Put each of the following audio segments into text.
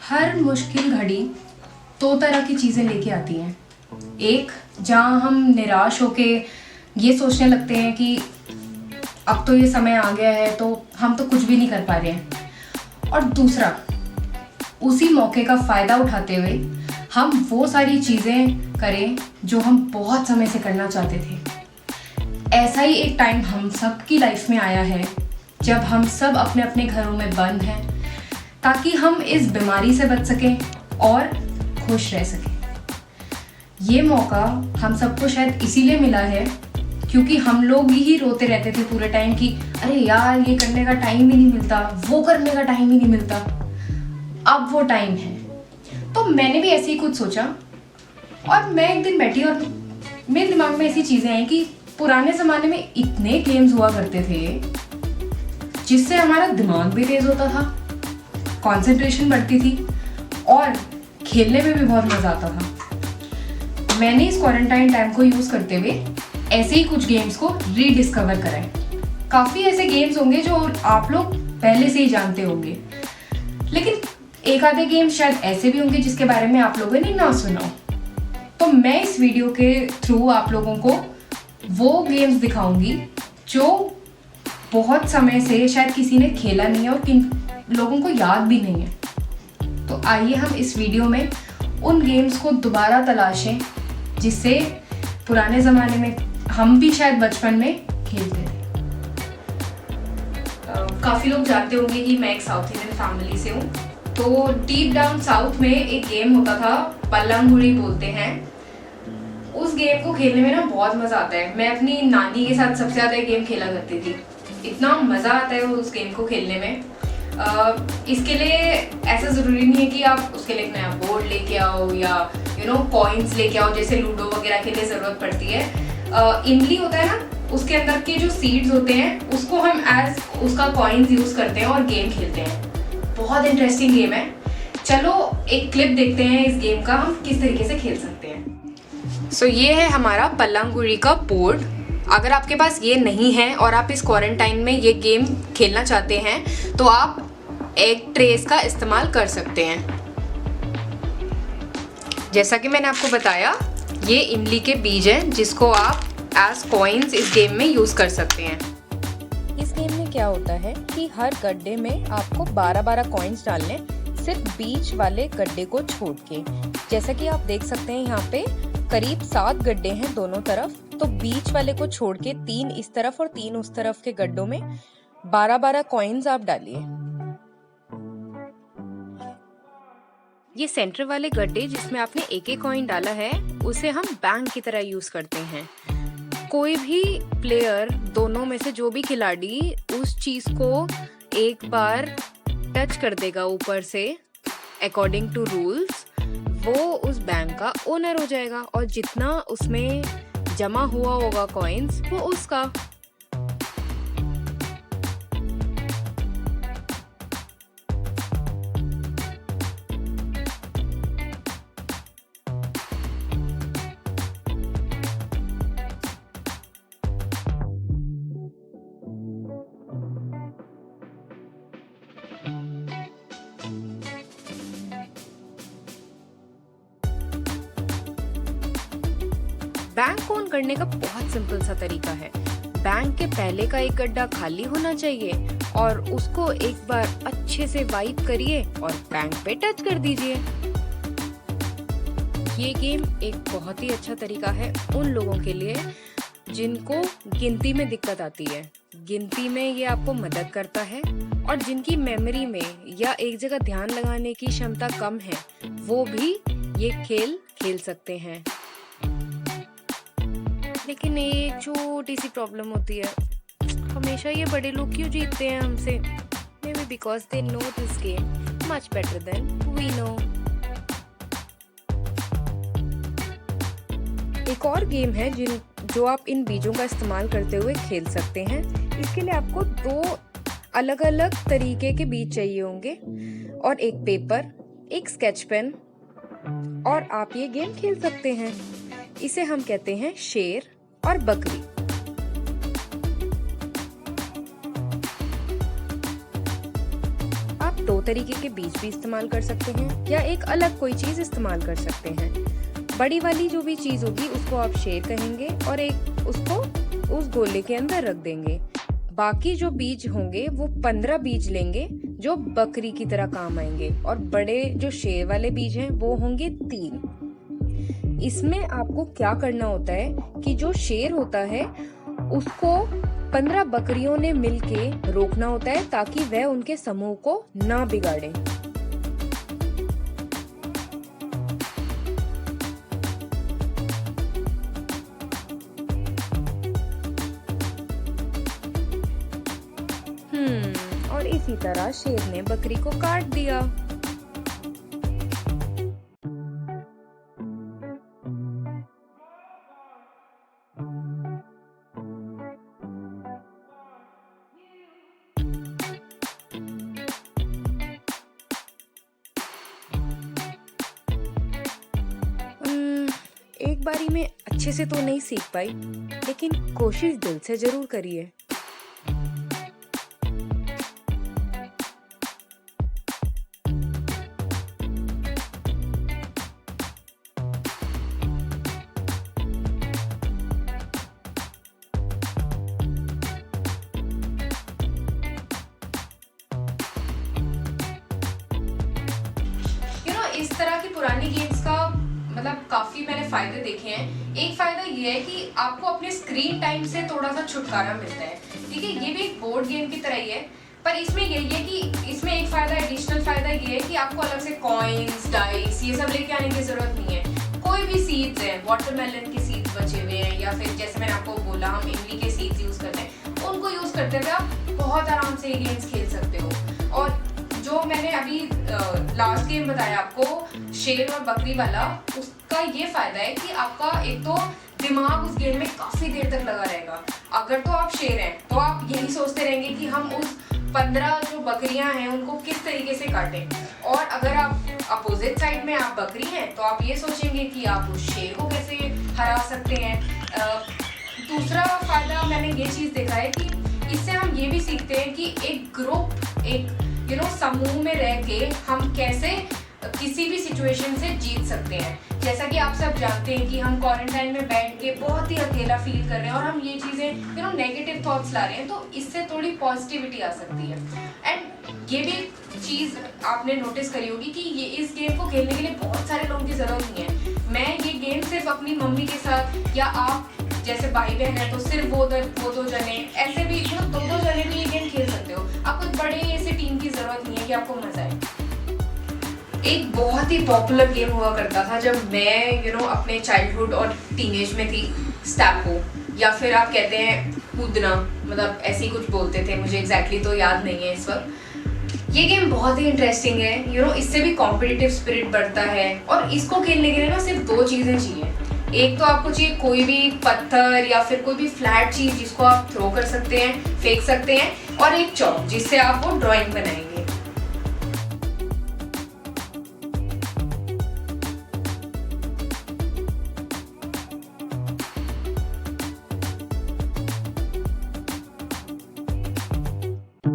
हर मुश्किल घड़ी दो तरह की चीज़ें लेके आती हैं। एक, जहाँ हम निराश होके ये सोचने लगते हैं कि अब तो ये समय आ गया है तो हम तो कुछ भी नहीं कर पा रहे हैं। और दूसरा, उसी मौके का फ़ायदा उठाते हुए हम वो सारी चीज़ें करें जो हम बहुत समय से करना चाहते थे। ऐसा ही एक टाइम हम सब की लाइफ में आया है जब हम सब अपने अपने घरों में बंद हैं ताकि हम इस बीमारी से बच सकें और खुश रह सकें। ये मौका हम सबको शायद इसीलिए मिला है क्योंकि हम लोग ही रोते रहते थे पूरे टाइम कि अरे यार ये करने का टाइम ही नहीं मिलता, वो करने का टाइम ही नहीं मिलता। अब वो टाइम है। तो मैंने भी ऐसे ही कुछ सोचा और मैं एक दिन बैठी और मेरे दिमाग में ऐसी चीज़ें आई कि पुराने ज़माने में इतने गेम्स हुआ करते थे जिससे हमारा दिमाग भी तेज़ होता था, कंसंट्रेशन बढ़ती थी और खेलने में भी बहुत मज़ा आता था। मैंने इस क्वारंटाइन टाइम को यूज़ करते हुए ऐसे ही कुछ गेम्स को रीडिस्कवर करा है। काफ़ी ऐसे गेम्स होंगे जो आप लोग पहले से ही जानते होंगे, लेकिन एक आधे गेम शायद ऐसे भी होंगे जिसके बारे में आप लोगों ने ना सुना हो। तो मैं इस वीडियो के थ्रू आप लोगों को वो गेम्स दिखाऊंगी जो बहुत समय से शायद किसी ने खेला नहीं है और किन लोगों को याद भी नहीं है। तो आइए हम इस वीडियो में उन गेम्स को दोबारा तलाशें जिससे पुराने ज़माने में हम भी शायद बचपन में खेलते थे। काफ़ी लोग जानते होंगे कि मैं एक साउथ इंडियन फैमिली से हूँ। तो डीप डाउन साउथ में एक गेम होता था, पल्लांगुड़ी बोलते हैं। उस गेम को खेलने में ना बहुत मज़ा आता है। मैं अपनी नानी के साथ सबसे ज़्यादा ये गेम खेला करती थी। इतना मज़ा आता है उस गेम को खेलने में। इसके लिए ऐसा ज़रूरी नहीं है कि आप उसके लिए एक नया बोर्ड लेके आओ या कॉइन्स लेके आओ, जैसे लूडो वगैरह के लिए ज़रूरत पड़ती है। इमली होता है ना, उसके अंदर के जो सीड्स होते हैं उसको हम एज उसका कॉइन्स यूज़ करते हैं और गेम खेलते हैं। बहुत इंटरेस्टिंग गेम है। चलो एक क्लिप देखते हैं इस गेम का, हम किस तरीके से खेल सकते हैं। सो ये है हमारा पल्लांगुड़ी का बोर्ड। अगर आपके पास ये नहीं है और आप इस क्वारंटाइन में ये गेम खेलना चाहते हैं तो आप एक ट्रेस का इस्तेमाल कर सकते हैं। जैसा कि मैंने आपको बताया, ये इमली के बीज हैं जिसको आप एज कॉइन्स इस गेम में यूज़ कर सकते हैं। इस गेम में क्या होता है कि हर गड्ढे में आपको 12-12 कॉइन्स डालने, सिर्फ बीच वाले गड्ढे को छोड़ के। जैसा कि आप देख सकते हैं यहाँ पे करीब 7 गड्ढे हैं दोनों तरफ, तो बीच वाले को छोड़ के 3 इस तरफ और 3 उस तरफ के गड्ढों में 12-12 कॉइन्स आप डालिए। ये सेंटर वाले गड्ढे जिसमें आपने एक कॉइन डाला है उसे हम बैंक की तरह यूज करते हैं। कोई भी प्लेयर, दोनों में से जो भी खिलाड़ी उस चीज को एक बार टच कर देगा ऊपर से अकॉर्डिंग टू रूल्स, वो उस बैंक का ओनर हो जाएगा और जितना उसमें जमा हुआ होगा कॉइन्स वो उसका। बैंक ऑन करने का बहुत सिंपल सा तरीका है। बैंक के पहले का एक गड्ढा खाली होना चाहिए और उसको एक बार अच्छे से वाइप करिए और बैंक पे टच कर दीजिए। ये गेम एक बहुत ही अच्छा तरीका है उन लोगों के लिए जिनको गिनती में दिक्कत आती है। गिनती में ये आपको मदद करता है और जिनकी मेमोरी में या एक जगह ध्यान लगाने की क्षमता कम है, वो भी ये खेल खेल सकते हैं। लेकिन एक छोटी सी प्रॉब्लम होती है, हमेशा ये बड़े लोग क्यों जीतते हैं हमसे? May be because they know this game much better than we know. एक और गेम है जो आप इन बीजों का इस्तेमाल करते हुए खेल सकते हैं। इसके लिए आपको 2 अलग अलग तरीके के बीज चाहिए होंगे और एक पेपर, एक स्केच पेन, और आप ये गेम खेल सकते हैं। इसे हम कहते हैं शेर और बकरी। आप दो तरीके के बीज भी इस्तेमाल कर सकते हैं या एक अलग कोई चीज इस्तेमाल कर सकते हैं। बड़ी वाली जो भी चीज होगी उसको आप शेर कहेंगे और एक उसको उस गोले के अंदर रख देंगे। बाकी जो बीज होंगे वो 15 बीज लेंगे जो बकरी की तरह काम आएंगे, और बड़े जो शेर वाले बीज हैं वो होंगे 3। इसमें आपको क्या करना होता है कि जो शेर होता है उसको 15 बकरियों ने मिलके रोकना होता है ताकि वह उनके समूह को ना बिगाड़े। और इसी तरह शेर ने बकरी को काट दिया। एक बारी में अच्छे से तो नहीं सीख पाई, लेकिन कोशिश दिल से जरूर करिए। इस तरह की पुरानी गेम्स का मतलब काफी मैंने फायदे देखे हैं। एक फायदा ये है कि आपको अपने स्क्रीन टाइम से थोड़ा सा छुटकारा मिलता है। ठीक है, ये भी एक बोर्ड गेम की तरह ही है, पर इसमें यही है कि इसमें एक फायदा, एडिशनल फायदा ये है कि आपको अलग से कॉइन्स, डाइस ये सब लेके आने की जरूरत नहीं है। कोई भी सीड्स हैं, वाटरमेलन के सीड्स बचे हुए हैं या फिर जैसे मैंने आपको बोला हम इमली के सीड्स यूज करते हैं, उनको यूज करते हुए आप बहुत आराम से ये गेम्स खेल सकते हो। और जो मैंने अभी लास्ट गेम बताया आपको शेर और बकरी वाला, उसका ये फायदा है कि आपका एक तो दिमाग उस गेम में काफी देर तक लगा रहेगा। अगर तो आप शेर हैं तो आप यही सोचते रहेंगे कि हम उस 15 जो बकरियां हैं उनको किस तरीके से काटें, और अगर आप अपोजिट साइड में आप बकरी हैं तो आप ये सोचेंगे कि आप उस शेर को कैसे हरा सकते हैं। दूसरा फायदा मैंने ये चीज देखा है कि इससे हम ये भी सीखते हैं कि एक ग्रुप, एक समूह में रह के हम कैसे किसी भी सिचुएशन से जीत सकते हैं। जैसा कि आप सब जानते हैं कि हम क्वारंटाइन में बैठ के बहुत ही अकेला फील कर रहे हैं और हम ये चीजें नेगेटिव थॉट्स ला रहे हैं, तो इससे थोड़ी पॉजिटिविटी आ सकती है। एंड ये भी चीज आपने नोटिस करी होगी कि ये इस गेम को खेलने के लिए बहुत सारे लोगों की जरूरत नहीं है। मैं ये गेम सिर्फ अपनी मम्मी के साथ, या आप जैसे भाई बहन है तो सिर्फ वो दो जने, ऐसे भी दो जने भी ये गेम खेल सकते हो। आपको बड़े ऐसे टीम की जरूरत नहीं है कि आपको मजा आए। एक बहुत ही पॉपुलर गेम हुआ करता था जब मैं अपने चाइल्डहुड और टीनेज में थी, स्टैपो, या फिर आप कहते हैं कूदना, मतलब ऐसे ही कुछ बोलते थे, मुझे एग्जैक्टली तो याद नहीं है इस वक्त। ये गेम बहुत ही इंटरेस्टिंग है। इससे भी कॉम्पिटिटिव स्पिरिट बढ़ता है, और इसको खेलने के लिए सिर्फ 2 चीजें चाहिए। एक तो आपको चाहिए कोई भी पत्थर या फिर कोई भी फ्लैट चीज जिसको आप थ्रो कर सकते हैं, फेंक सकते हैं, और एक चॉक जिससे आप वो ड्राइंग बनाएंगे।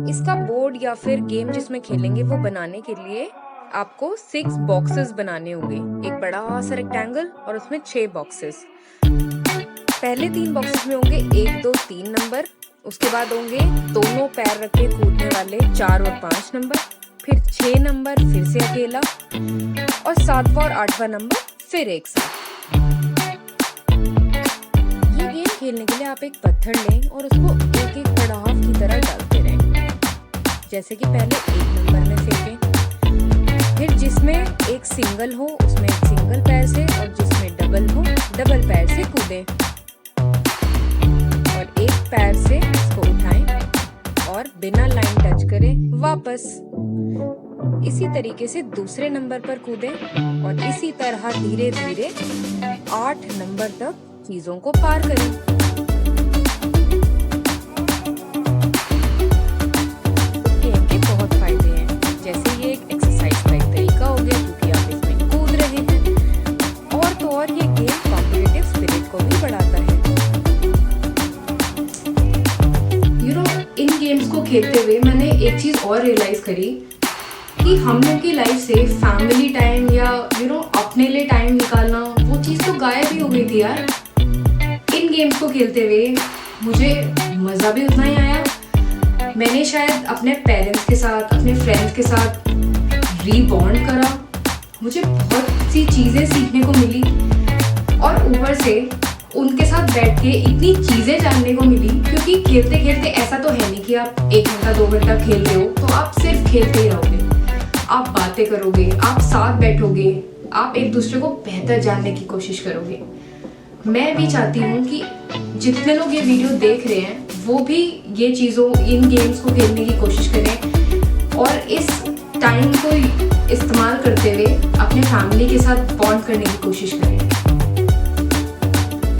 इसका बोर्ड या फिर गेम जिसमें खेलेंगे वो बनाने के लिए आपको 6 बॉक्सेस बनाने होंगे। एक बड़ा सा रेक्टेंगल और उसमें 6 बॉक्सेस। पहले 3 बॉक्सेस में होंगे 1, 2, 3 नंबर। उसके बाद होंगे दोनों पैर रखे कूदने वाले 4 और 5 नंबर, फिर 6 नंबर फिर से अकेला, और 7वां और 8वां नंबर फिर एक साथ। ये गेम खेलने के लिए आप एक पत्थर लें और उसको एक एक पड़ाव की तरह डालते रहें। जैसे कि पहले 1 नंबर में फेंकें, फिर जिसमें एक सिंगल हो उसमें एक सिंगल पैर से, और जिसमें डबल हो डबल पैर से कूदें, और एक पैर से इसको उठाएं और बिना लाइन टच करें वापस। इसी तरीके से दूसरे नंबर पर कूदें और इसी तरह धीरे धीरे 8 नंबर तक चीजों को पार करें। गेम के बहुत फायदे हैं, जैसे ये एक एक्सरसाइज का एक तरीका हो गया क्योंकि आप इसमें कूद रहे हैं, और तो और ये गेम कॉम्पिटिटिव स्पिरिट को भी बढ़ाता है। इन गेम्स को खेलते हुए मैंने एक चीज और रियलाइज करी क्योंकि हम लोग की लाइफ से फैमिली टाइम या अपने लिए टाइम निकालना वो चीज़ तो गायब ही हो गई थी यार। इन गेम्स को खेलते हुए मुझे मज़ा भी उतना ही आया। मैंने शायद अपने पेरेंट्स के साथ, अपने फ्रेंड्स के साथ रीबॉन्ड करा। मुझे बहुत सी चीज़ें सीखने को मिली और ऊपर से उनके साथ बैठ के इतनी चीज़ें जानने को मिली, क्योंकि खेलते खेलते ऐसा तो है नहीं कि आप 1 घंटा 2 घंटा खेल रहे हो तो आप सिर्फ खेलते ही रहोगे। आप बातें करोगे, आप साथ बैठोगे, आप एक दूसरे को बेहतर जानने की कोशिश करोगे। मैं भी चाहती हूँ कि जितने लोग ये वीडियो देख रहे हैं वो भी ये चीज़ों, इन गेम्स को खेलने की कोशिश करें और इस टाइम को इस्तेमाल करते हुए अपने फैमिली के साथ बॉन्ड करने की कोशिश करें।